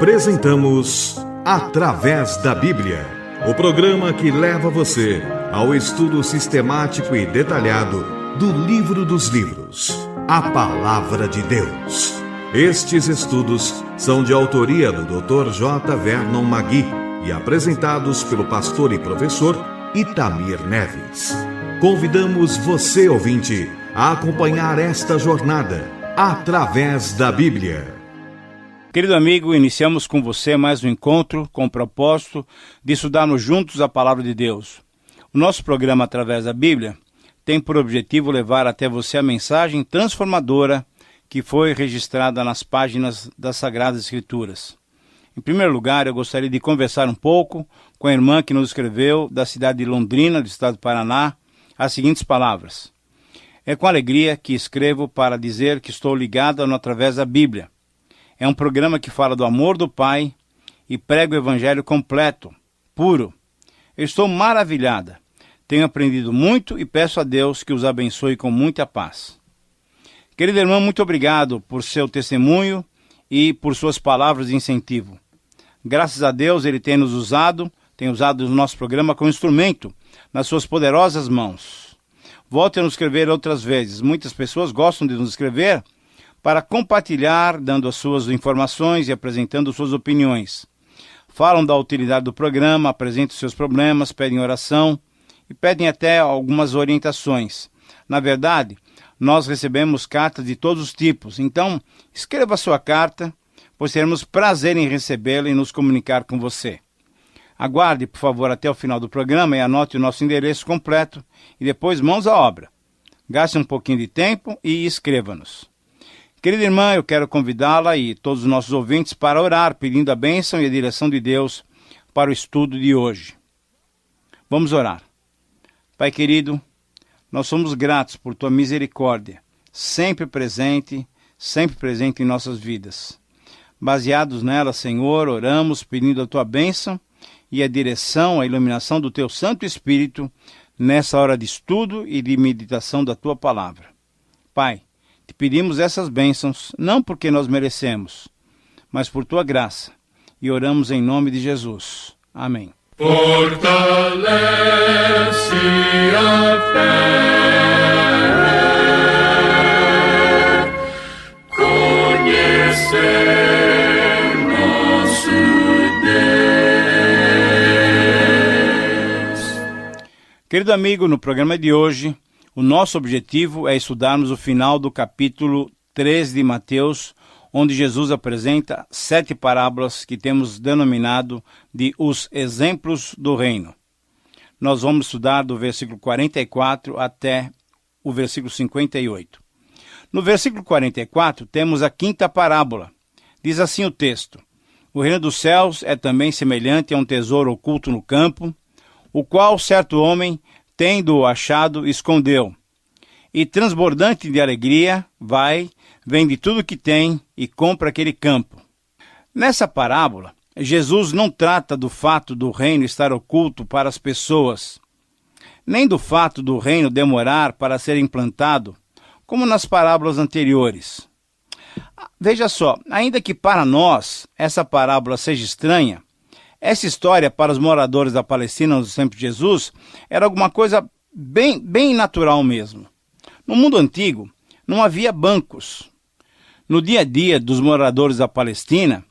Apresentamos Através da Bíblia, o programa que leva você ao estudo sistemático e detalhado do Livro dos Livros, a Palavra de Deus. Estes estudos são de autoria do Dr. J. Vernon Magui e apresentados pelo pastor e professor Itamir Neves. Convidamos você, ouvinte, a acompanhar esta jornada através da Bíblia. Querido amigo, iniciamos com você mais um encontro com o propósito de estudarmos juntos a Palavra de Deus. O nosso programa Através da Bíblia tem por objetivo levar até você a mensagem transformadora que foi registrada nas páginas das Sagradas Escrituras. Em primeiro lugar, eu gostaria de conversar um pouco com a irmã que nos escreveu da cidade de Londrina, do estado do Paraná, as seguintes palavras. É com alegria que escrevo para dizer que estou ligado no Através da Bíblia. É um programa que fala do amor do Pai e prega o Evangelho completo, puro. Eu estou maravilhada. Tenho aprendido muito e peço a Deus que os abençoe com muita paz. Querida irmã, muito obrigado por seu testemunho e por suas palavras de incentivo. Graças a Deus, Ele tem usado o nosso programa como instrumento nas suas poderosas mãos. Volte a nos escrever outras vezes. Muitas pessoas gostam de nos escrever para compartilhar, dando as suas informações e apresentando suas opiniões. Falam da utilidade do programa, apresentam seus problemas, pedem oração e pedem até algumas orientações. Na verdade, nós recebemos cartas de todos os tipos, então escreva a sua carta, pois teremos prazer em recebê-la e nos comunicar com você. Aguarde, por favor, até o final do programa e anote o nosso endereço completo e depois mãos à obra. Gaste um pouquinho de tempo e escreva-nos. Querida irmã, eu quero convidá-la e todos os nossos ouvintes para orar, pedindo a bênção e a direção de Deus para o estudo de hoje. Vamos orar. Pai querido, nós somos gratos por Tua misericórdia, sempre presente em nossas vidas. Baseados nela, Senhor, oramos pedindo a Tua bênção e a direção, a iluminação do Teu Santo Espírito nessa hora de estudo e de meditação da Tua Palavra. Pai, te pedimos essas bênçãos, não porque nós merecemos, mas por Tua graça, e oramos em nome de Jesus. Amém. Fortalece a fé, conhecer nosso Deus. Querido amigo, no programa de hoje, o nosso objetivo é estudarmos o final do capítulo 13 de Mateus, onde Jesus apresenta 7 parábolas que temos denominado de os exemplos do reino. Nós vamos estudar do versículo 44 até o versículo 58. No versículo 44 temos a 5ª parábola. Diz assim o texto: O reino dos céus é também semelhante a um tesouro oculto no campo, o qual certo homem, tendo-o achado, escondeu. E transbordante de alegria, vende tudo o que tem e compra aquele campo. Nessa parábola, Jesus não trata do fato do reino estar oculto para as pessoas, nem do fato do reino demorar para ser implantado, como nas parábolas anteriores. Veja só, ainda que para nós essa parábola seja estranha, essa história para os moradores da Palestina no tempo de Jesus era alguma coisa bem natural mesmo. No mundo antigo, não havia bancos. No dia a dia dos moradores da Palestina,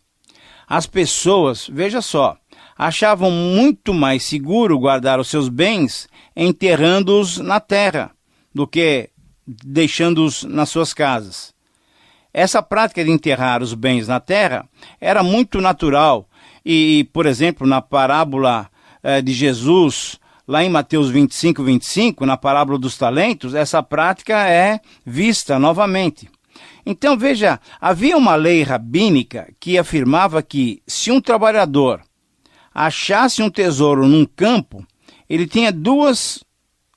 as pessoas, veja só, achavam muito mais seguro guardar os seus bens enterrando-os na terra do que deixando-os nas suas casas. Essa prática de enterrar os bens na terra era muito natural e, por exemplo, na parábola de Jesus, lá em Mateus 25, na parábola dos talentos, essa prática é vista novamente. Então, veja, havia uma lei rabínica que afirmava que se um trabalhador achasse um tesouro num campo, ele tinha 2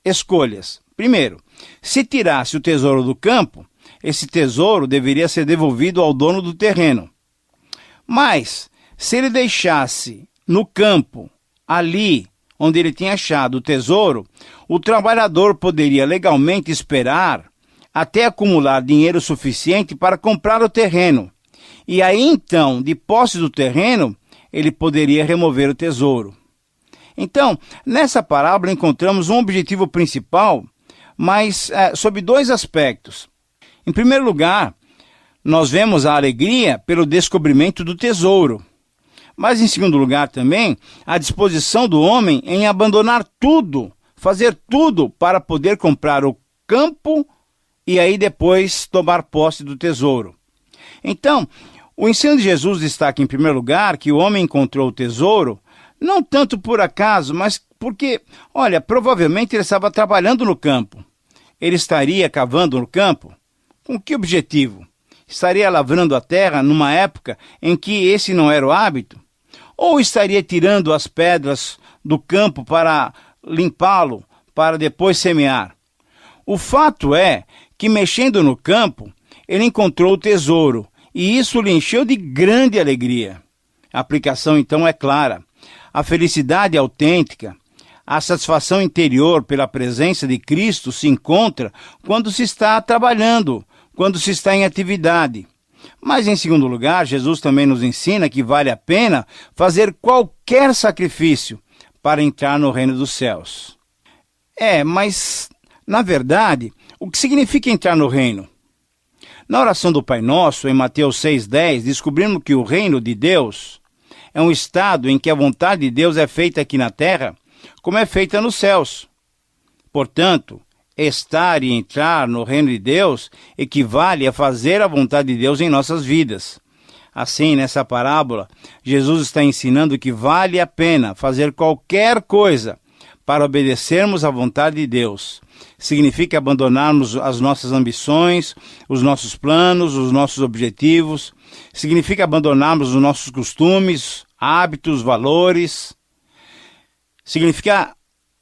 escolhas. Primeiro, se tirasse o tesouro do campo, esse tesouro deveria ser devolvido ao dono do terreno. Mas, se ele deixasse no campo, ali onde ele tinha achado o tesouro, o trabalhador poderia legalmente esperar até acumular dinheiro suficiente para comprar o terreno E aí então, de posse do terreno, ele poderia remover o tesouro. Então, nessa parábola encontramos um objetivo principal, mas sob dois aspectos. Em primeiro lugar, nós vemos a alegria pelo descobrimento do tesouro. Mas, em segundo lugar, também, a disposição do homem em abandonar tudo, fazer tudo para poder comprar o campo e aí depois tomar posse do tesouro. Então, o ensino de Jesus destaca, em primeiro lugar, que o homem encontrou o tesouro, não tanto por acaso, mas porque, olha, provavelmente ele estava trabalhando no campo. Ele estaria cavando no campo? Com que objetivo? Estaria lavrando a terra numa época em que esse não era o hábito? Ou estaria tirando as pedras do campo para limpá-lo, para depois semear? O fato é que, mexendo no campo, ele encontrou o tesouro, e isso lhe encheu de grande alegria. A aplicação, então, é clara. A felicidade autêntica, a satisfação interior pela presença de Cristo se encontra quando se está trabalhando, quando se está em atividade. Mas, em segundo lugar, Jesus também nos ensina que vale a pena fazer qualquer sacrifício para entrar no reino dos céus. Mas, na verdade, o que significa entrar no reino? Na oração do Pai Nosso, em Mateus 6,10, descobrimos que o reino de Deus é um estado em que a vontade de Deus é feita aqui na terra, como é feita nos céus. Portanto, estar e entrar no reino de Deus equivale a fazer a vontade de Deus em nossas vidas. Assim, nessa parábola, Jesus está ensinando que vale a pena fazer qualquer coisa para obedecermos à vontade de Deus. Significa abandonarmos as nossas ambições, os nossos planos, os nossos objetivos. Significa abandonarmos os nossos costumes, hábitos, valores. Significa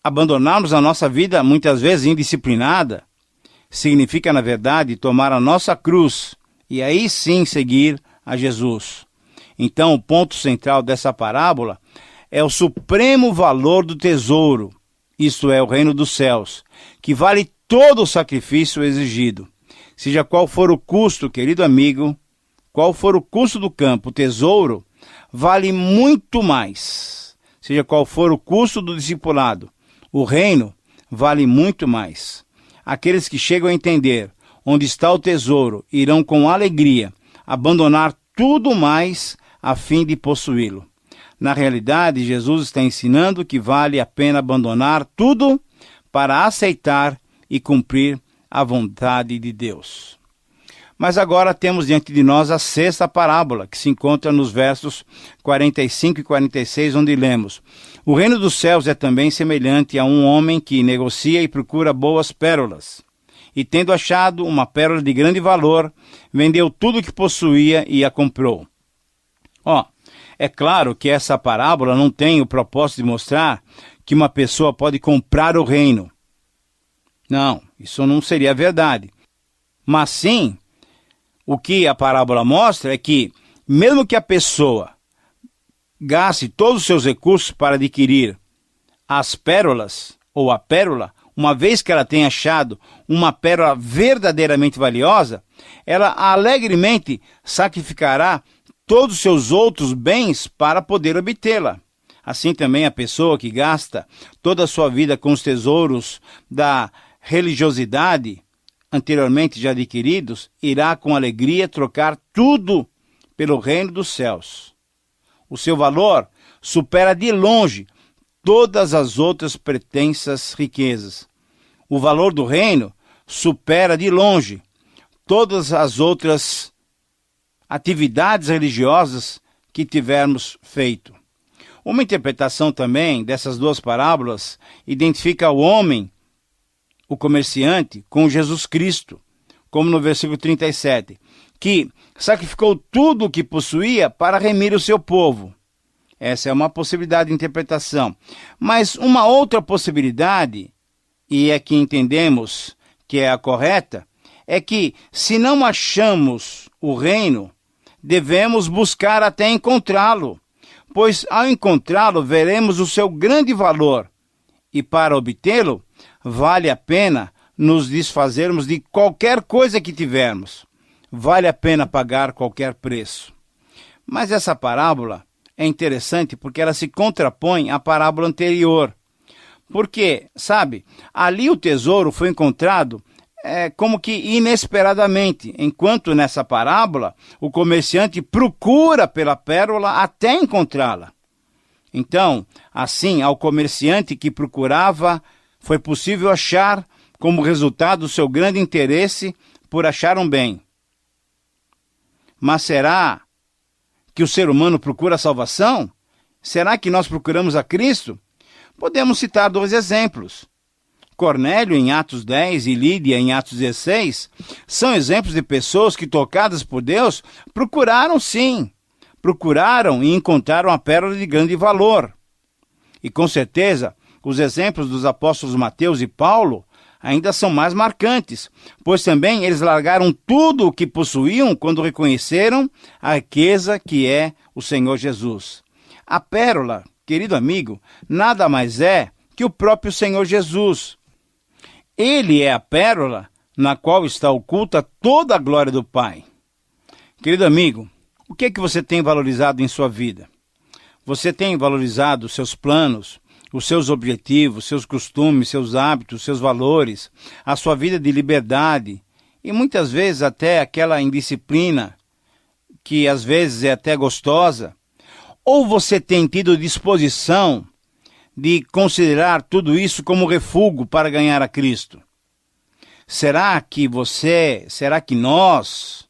abandonarmos a nossa vida, muitas vezes indisciplinada. Significa, na verdade, tomar a nossa cruz e aí sim seguir a Jesus. Então, o ponto central dessa parábola é o supremo valor do tesouro, isto é, o reino dos céus, que vale todo o sacrifício exigido. Seja qual for o custo, querido amigo, qual for o custo do campo, o tesouro vale muito mais. Seja qual for o custo do discipulado, o reino vale muito mais. Aqueles que chegam a entender onde está o tesouro irão com alegria abandonar tudo mais a fim de possuí-lo. Na realidade, Jesus está ensinando que vale a pena abandonar tudo para aceitar e cumprir a vontade de Deus. Mas agora temos diante de nós a sexta parábola, que se encontra nos versos 45 e 46, onde lemos: O reino dos céus é também semelhante a um homem que negocia e procura boas pérolas. E tendo achado uma pérola de grande valor, vendeu tudo o que possuía e a comprou. É claro que essa parábola não tem o propósito de mostrar que uma pessoa pode comprar o reino. Não, isso não seria verdade. Mas sim, o que a parábola mostra é que, mesmo que a pessoa gaste todos os seus recursos para adquirir as pérolas, ou a pérola, uma vez que ela tenha achado uma pérola verdadeiramente valiosa, ela alegremente sacrificará todos os seus outros bens para poder obtê-la. Assim também a pessoa que gasta toda a sua vida com os tesouros da religiosidade, anteriormente já adquiridos, irá com alegria trocar tudo pelo reino dos céus. O seu valor supera de longe todas as outras pretensas riquezas. O valor do reino supera de longe todas as outras atividades religiosas que tivermos feito. Uma interpretação também dessas duas parábolas identifica o homem, o comerciante, com Jesus Cristo, como no versículo 37, que sacrificou tudo o que possuía para remir o seu povo. Essa é uma possibilidade de interpretação. Mas uma outra possibilidade, e é que entendemos que é a correta, é que se não achamos o reino, devemos buscar até encontrá-lo, pois ao encontrá-lo veremos o seu grande valor, e para obtê-lo, vale a pena nos desfazermos de qualquer coisa que tivermos. Vale a pena pagar qualquer preço. Mas essa parábola é interessante porque ela se contrapõe à parábola anterior. Porque, sabe, ali o tesouro foi encontrado como que inesperadamente, enquanto nessa parábola o comerciante procura pela pérola até encontrá-la. Então, assim, ao comerciante que procurava, foi possível achar como resultado do seu grande interesse por achar um bem. Mas será que o ser humano procura a salvação? Será que nós procuramos a Cristo? Podemos citar 2 exemplos. Cornélio, em Atos 10, e Lídia, em Atos 16, são exemplos de pessoas que, tocadas por Deus, procuraram sim. Procuraram e encontraram a pérola de grande valor. E com certeza, os exemplos dos apóstolos Mateus e Paulo ainda são mais marcantes, pois também eles largaram tudo o que possuíam quando reconheceram a riqueza que é o Senhor Jesus. A pérola, querido amigo, nada mais é que o próprio Senhor Jesus. Ele é a pérola na qual está oculta toda a glória do Pai. Querido amigo, o que é que você tem valorizado em sua vida? Você tem valorizado os seus planos, os seus objetivos, seus costumes, seus hábitos, seus valores, a sua vida de liberdade e muitas vezes até aquela indisciplina que às vezes é até gostosa? Ou você tem tido disposição de considerar tudo isso como refúgio para ganhar a Cristo? Será que nós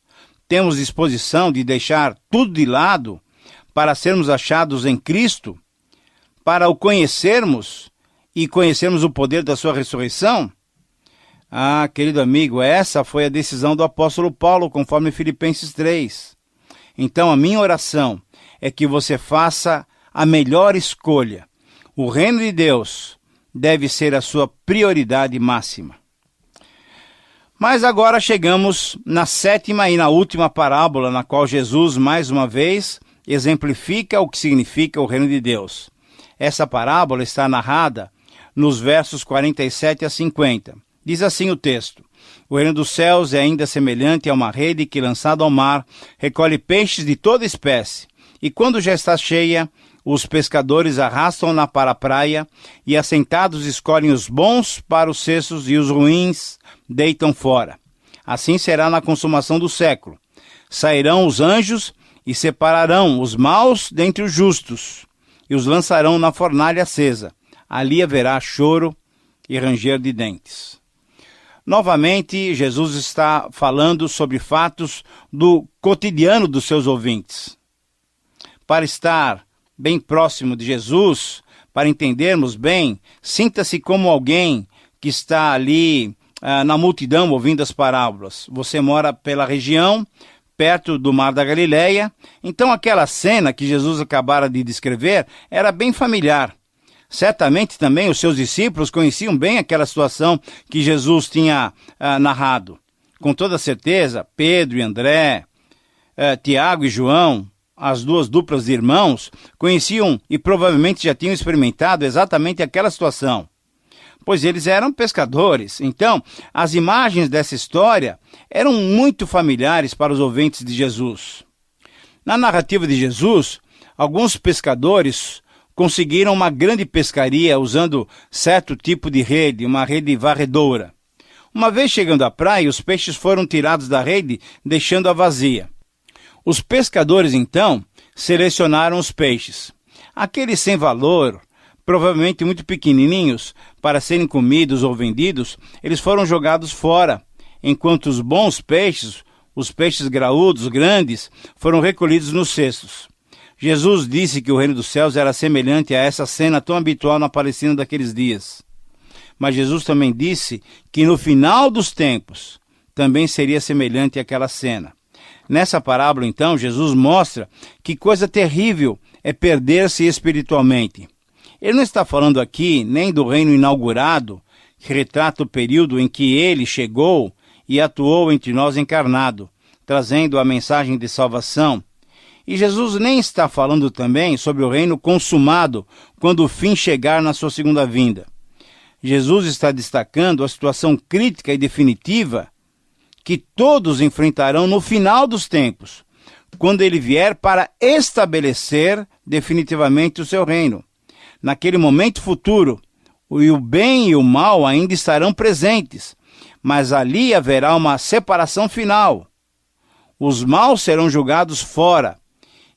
temos disposição de deixar tudo de lado para sermos achados em Cristo, para o conhecermos e conhecermos o poder da sua ressurreição? Ah, querido amigo, essa foi a decisão do apóstolo Paulo, conforme Filipenses 3. Então, a minha oração é que você faça a melhor escolha. O reino de Deus deve ser a sua prioridade máxima. Mas agora chegamos na 7ª e na última parábola, na qual Jesus, mais uma vez, exemplifica o que significa o reino de Deus. Essa parábola está narrada nos versos 47 a 50. Diz assim o texto: O reino dos céus é ainda semelhante a uma rede que, lançada ao mar, recolhe peixes de toda espécie. E quando já está cheia, os pescadores arrastam-na para a praia e, assentados, escolhem os bons para os cestos e os ruins deitam fora. Assim será na consumação do século. Sairão os anjos e separarão os maus dentre os justos e os lançarão na fornalha acesa. Ali haverá choro e ranger de dentes. Novamente, Jesus está falando sobre fatos do cotidiano dos seus ouvintes. Para estar bem próximo de Jesus, para entendermos bem, sinta-se como alguém que está ali na multidão ouvindo as parábolas. Você mora pela região, perto do Mar da Galileia, então aquela cena que Jesus acabara de descrever era bem familiar. Certamente também os seus discípulos conheciam bem aquela situação que Jesus tinha narrado. Com toda certeza, Pedro e André, Tiago e João, as 2 duplas de irmãos, conheciam e provavelmente já tinham experimentado exatamente aquela situação, pois eles eram pescadores. Então, as imagens dessa história eram muito familiares para os ouvintes de Jesus. Na narrativa de Jesus, alguns pescadores conseguiram uma grande pescaria usando certo tipo de rede, uma rede varredora. Uma vez chegando à praia, os peixes foram tirados da rede, deixando-a vazia. Os pescadores, então, selecionaram os peixes. Aqueles sem valor, provavelmente muito pequenininhos, para serem comidos ou vendidos, eles foram jogados fora, enquanto os bons peixes, os peixes graúdos, grandes, foram recolhidos nos cestos. Jesus disse que o reino dos céus era semelhante a essa cena tão habitual na Palestina daqueles dias. Mas Jesus também disse que no final dos tempos também seria semelhante àquela cena. Nessa parábola, então, Jesus mostra que coisa terrível é perder-se espiritualmente. Ele não está falando aqui nem do reino inaugurado, que retrata o período em que ele chegou e atuou entre nós encarnado, trazendo a mensagem de salvação. E Jesus nem está falando também sobre o reino consumado, quando o fim chegar na sua segunda vinda. Jesus está destacando a situação crítica e definitiva que todos enfrentarão no final dos tempos, quando ele vier para estabelecer definitivamente o seu reino. Naquele momento futuro, o bem e o mal ainda estarão presentes, mas ali haverá uma separação final. Os maus serão julgados fora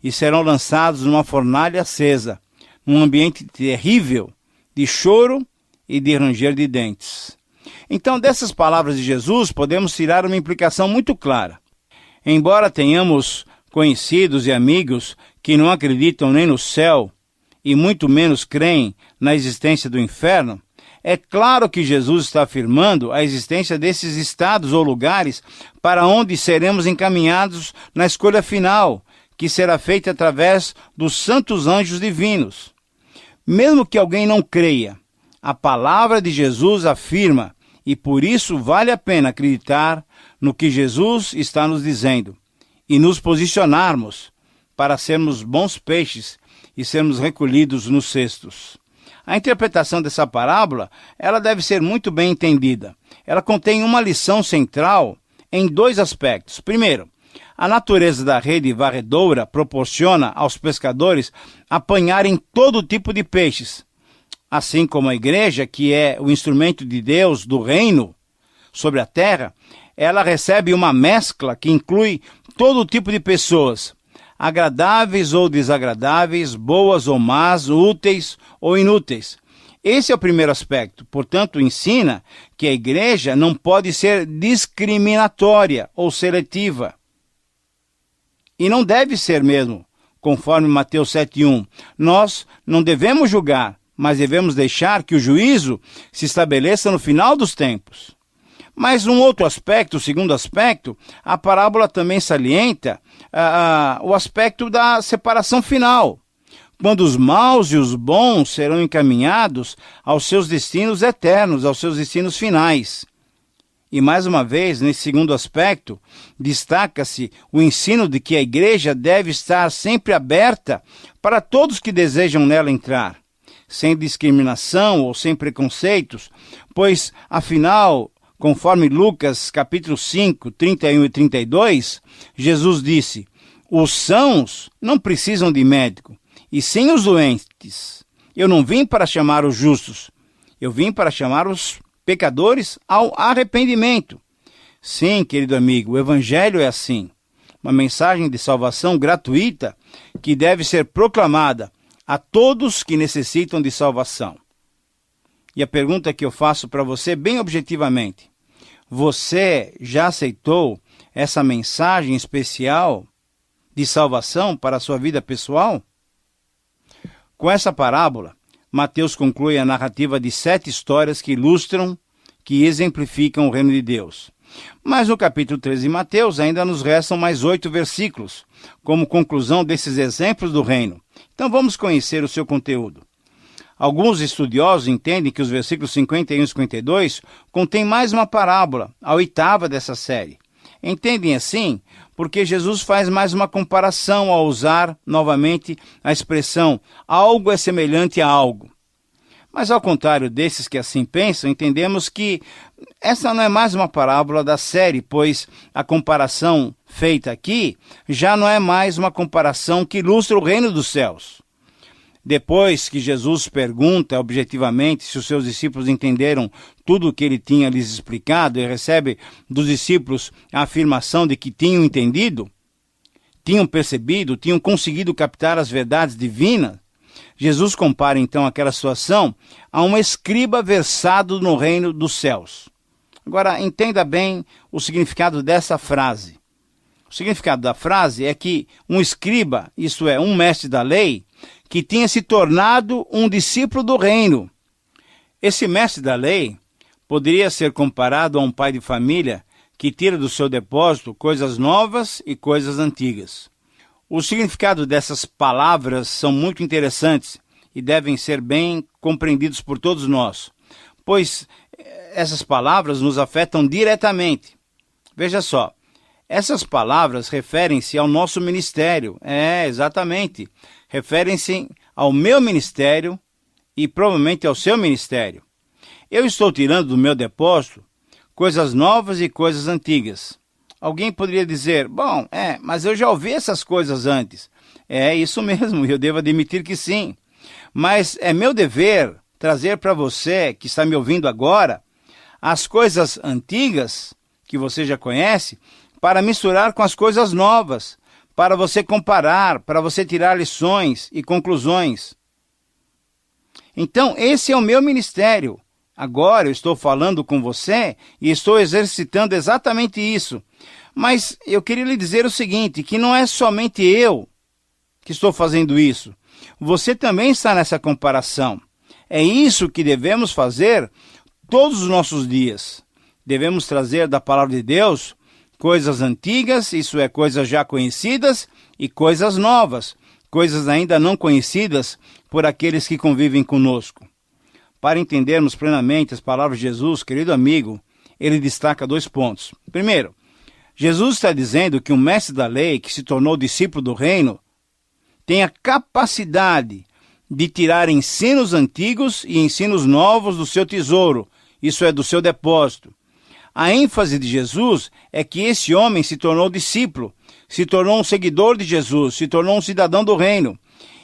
e serão lançados numa fornalha acesa, num ambiente terrível de choro e de ranger de dentes. Então, dessas palavras de Jesus, podemos tirar uma implicação muito clara. Embora tenhamos conhecidos e amigos que não acreditam nem no céu e muito menos creem na existência do inferno, é claro que Jesus está afirmando a existência desses estados ou lugares para onde seremos encaminhados na escolha final, que será feita através dos santos anjos divinos. Mesmo que alguém não creia, a palavra de Jesus afirma, e por isso vale a pena acreditar no que Jesus está nos dizendo e nos posicionarmos para sermos bons peixes e sermos recolhidos nos cestos. A interpretação dessa parábola, ela deve ser muito bem entendida. Ela contém uma lição central em dois aspectos. Primeiro, a natureza da rede varredora proporciona aos pescadores apanharem todo tipo de peixes, assim como a igreja, que é o instrumento de Deus do reino sobre a terra, ela recebe uma mescla que inclui todo tipo de pessoas, agradáveis ou desagradáveis, boas ou más, úteis ou inúteis. Esse é o primeiro aspecto. Portanto, ensina que a igreja não pode ser discriminatória ou seletiva. E não deve ser mesmo, conforme Mateus 7,1. Nós não devemos julgar, mas devemos deixar que o juízo se estabeleça no final dos tempos. Mas um outro aspecto, o segundo aspecto, a parábola também salienta o aspecto da separação final, quando os maus e os bons serão encaminhados aos seus destinos eternos, aos seus destinos finais. E mais uma vez, nesse segundo aspecto, destaca-se o ensino de que a igreja deve estar sempre aberta para todos que desejam nela entrar, sem discriminação ou sem preconceitos, pois, afinal, conforme Lucas capítulo 5, 31 e 32, Jesus disse: os sãos não precisam de médico, e sim os doentes. Eu não vim para chamar os justos, eu vim para chamar os pecadores ao arrependimento. Sim, querido amigo, o evangelho é assim, uma mensagem de salvação gratuita que deve ser proclamada a todos que necessitam de salvação. E a pergunta que eu faço para você bem objetivamente: você já aceitou essa mensagem especial de salvação para a sua vida pessoal? Com essa parábola, Mateus conclui a narrativa de 7 histórias que ilustram, que exemplificam o reino de Deus. Mas no capítulo 13 de Mateus ainda nos restam mais 8 versículos, como conclusão desses exemplos do reino. Então vamos conhecer o seu conteúdo. Alguns estudiosos entendem que os versículos 51 e 52 contêm mais uma parábola, a 8ª dessa série. Entendem assim porque Jesus faz mais uma comparação ao usar novamente a expressão algo é semelhante a algo. Mas ao contrário desses que assim pensam, entendemos que essa não é mais uma parábola da série, pois a comparação feita aqui já não é mais uma comparação que ilustra o reino dos céus. Depois que Jesus pergunta objetivamente se os seus discípulos entenderam tudo o que ele tinha lhes explicado e recebe dos discípulos a afirmação de que tinham entendido, tinham percebido, tinham conseguido captar as verdades divinas, Jesus compara então aquela situação a um escriba versado no reino dos céus. Agora, entenda bem o significado dessa frase. O significado da frase é que um escriba, isto é, um mestre da lei, que tinha se tornado um discípulo do reino. Esse mestre da lei poderia ser comparado a um pai de família que tira do seu depósito coisas novas e coisas antigas. O significado dessas palavras são muito interessantes e devem ser bem compreendidos por todos nós, pois essas palavras nos afetam diretamente. Veja só, essas palavras referem-se ao nosso ministério. Exatamente. Referem-se ao meu ministério e provavelmente ao seu ministério. Eu estou tirando do meu depósito coisas novas e coisas antigas. Alguém poderia dizer, bom, mas eu já ouvi essas coisas antes. É isso mesmo, eu devo admitir que sim. Mas é meu dever trazer para você, que está me ouvindo agora, as coisas antigas, que você já conhece, para misturar com as coisas novas, para você comparar, para você tirar lições e conclusões. Então, esse é o meu ministério. Agora eu estou falando com você e estou exercitando exatamente isso. Mas eu queria lhe dizer o seguinte, que não é somente eu que estou fazendo isso. Você também está nessa comparação. É isso que devemos fazer todos os nossos dias. Devemos trazer da palavra de Deus coisas antigas, isso é, coisas já conhecidas, e coisas novas, coisas ainda não conhecidas por aqueles que convivem conosco. Para entendermos plenamente as palavras de Jesus, querido amigo, ele destaca 2 pontos. Primeiro, Jesus está dizendo que um mestre da lei que se tornou discípulo do reino tem a capacidade de tirar ensinos antigos e ensinos novos do seu tesouro, isso é, do seu depósito. A ênfase de Jesus é que esse homem se tornou discípulo, se tornou um seguidor de Jesus, se tornou um cidadão do reino.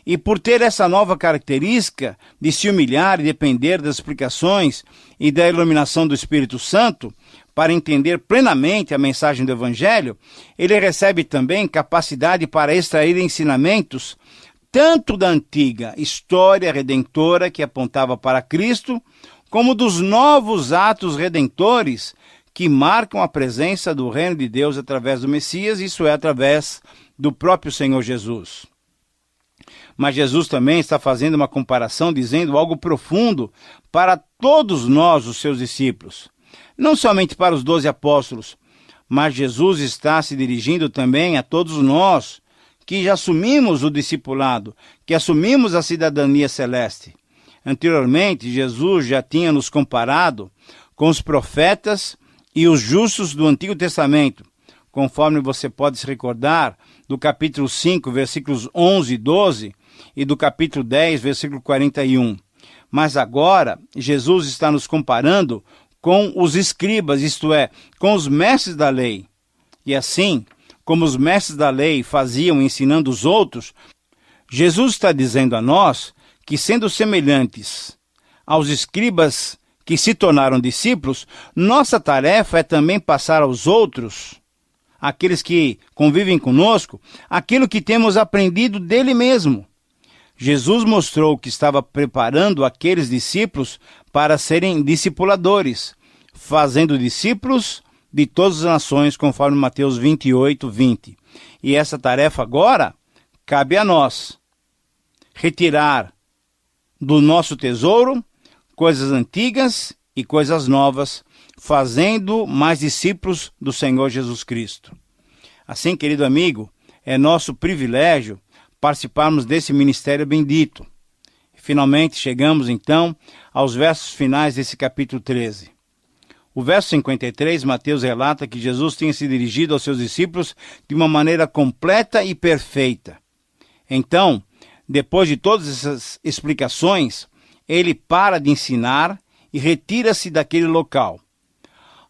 E por ter essa nova característica de se humilhar e depender das explicações e da iluminação do Espírito Santo, para entender plenamente a mensagem do Evangelho, ele recebe também capacidade para extrair ensinamentos tanto da antiga história redentora que apontava para Cristo, como dos novos atos redentores que marcam a presença do reino de Deus através do Messias, isso é, através do próprio Senhor Jesus. Mas Jesus também está fazendo uma comparação, dizendo algo profundo para todos nós, os seus discípulos. Não somente para os 12 apóstolos, mas Jesus está se dirigindo também a todos nós, que já assumimos o discipulado, que assumimos a cidadania celeste. Anteriormente, Jesus já tinha nos comparado com os profetas e os justos do Antigo Testamento, conforme você pode se recordar do capítulo 5, versículos 11 e 12, e do capítulo 10, versículo 41. Mas agora, Jesus está nos comparando com os escribas, isto é, com os mestres da lei. E assim, como os mestres da lei faziam ensinando os outros, Jesus está dizendo a nós que, sendo semelhantes aos escribas que se tornaram discípulos, nossa tarefa é também passar aos outros, aqueles que convivem conosco, aquilo que temos aprendido dele mesmo. Jesus mostrou que estava preparando aqueles discípulos para serem discipuladores, fazendo discípulos de todas as nações, conforme Mateus 28, 20. E essa tarefa agora cabe a nós. Retirar do nosso tesouro coisas antigas e coisas novas, fazendo mais discípulos do Senhor Jesus Cristo. Assim, querido amigo, é nosso privilégio participarmos desse ministério bendito. Finalmente chegamos, então, aos versos finais desse capítulo 13. O verso 53, Mateus relata que Jesus tinha se dirigido aos seus discípulos de uma maneira completa e perfeita. Então, depois de todas essas explicações, ele para de ensinar e retira-se daquele local.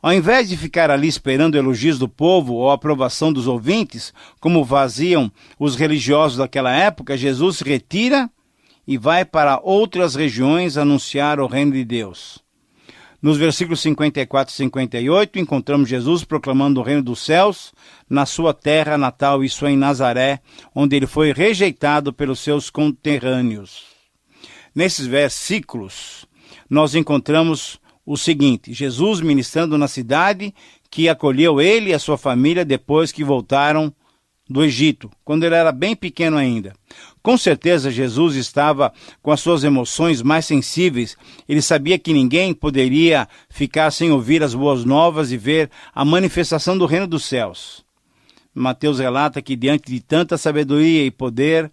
Ao invés de ficar ali esperando elogios do povo ou aprovação dos ouvintes, como faziam os religiosos daquela época, Jesus se retira e vai para outras regiões anunciar o reino de Deus. Nos versículos 54 e 58, encontramos Jesus proclamando o reino dos céus na sua terra natal, isso é, em Nazaré, onde ele foi rejeitado pelos seus conterrâneos. Nesses versículos, nós encontramos o seguinte: Jesus ministrando na cidade que acolheu ele e a sua família depois que voltaram do Egito, quando ele era bem pequeno ainda. Com certeza Jesus estava com as suas emoções mais sensíveis. Ele sabia que ninguém poderia ficar sem ouvir as boas novas e ver a manifestação do reino dos céus. Mateus relata que diante de tanta sabedoria e poder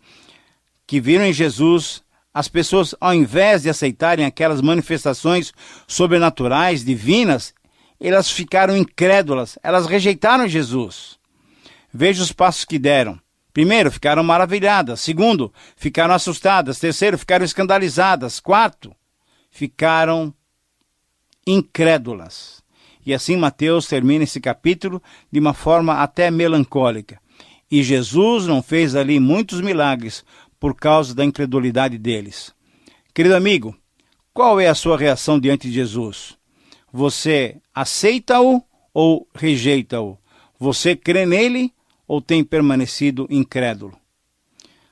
que viram em Jesus, as pessoas, ao invés de aceitarem aquelas manifestações sobrenaturais, divinas, elas ficaram incrédulas, elas rejeitaram Jesus. Veja os passos que deram. Primeiro, ficaram maravilhadas. Segundo, ficaram assustadas. Terceiro, ficaram escandalizadas. Quarto, ficaram incrédulas. E assim Mateus termina esse capítulo de uma forma até melancólica. E Jesus não fez ali muitos milagres por causa da incredulidade deles. Querido amigo, qual é a sua reação diante de Jesus? Você aceita-o ou rejeita-o? Você crê nele ou tem permanecido incrédulo?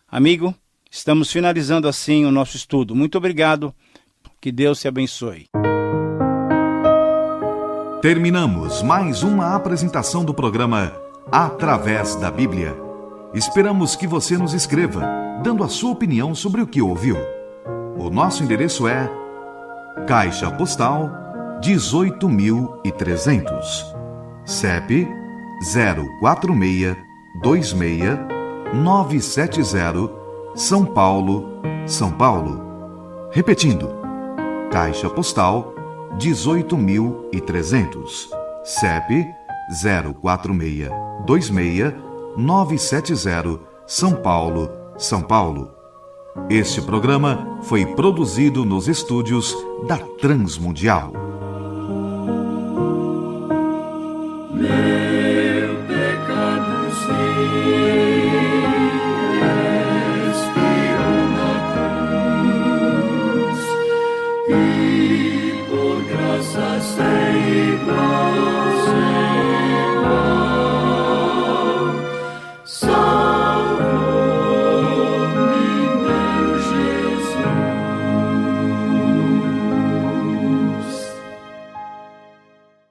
Amigo, estamos finalizando assim o nosso estudo. Muito obrigado. Que Deus te abençoe. Terminamos mais uma apresentação do programa Através da Bíblia. Esperamos que você nos escreva, dando a sua opinião sobre o que ouviu. O nosso endereço é Caixa Postal 18.300, CEP 04626-970, São Paulo, São Paulo. Repetindo, Caixa Postal 18.300, CEP 04626-970, São Paulo, São Paulo. Este programa foi produzido nos estúdios da Transmundial.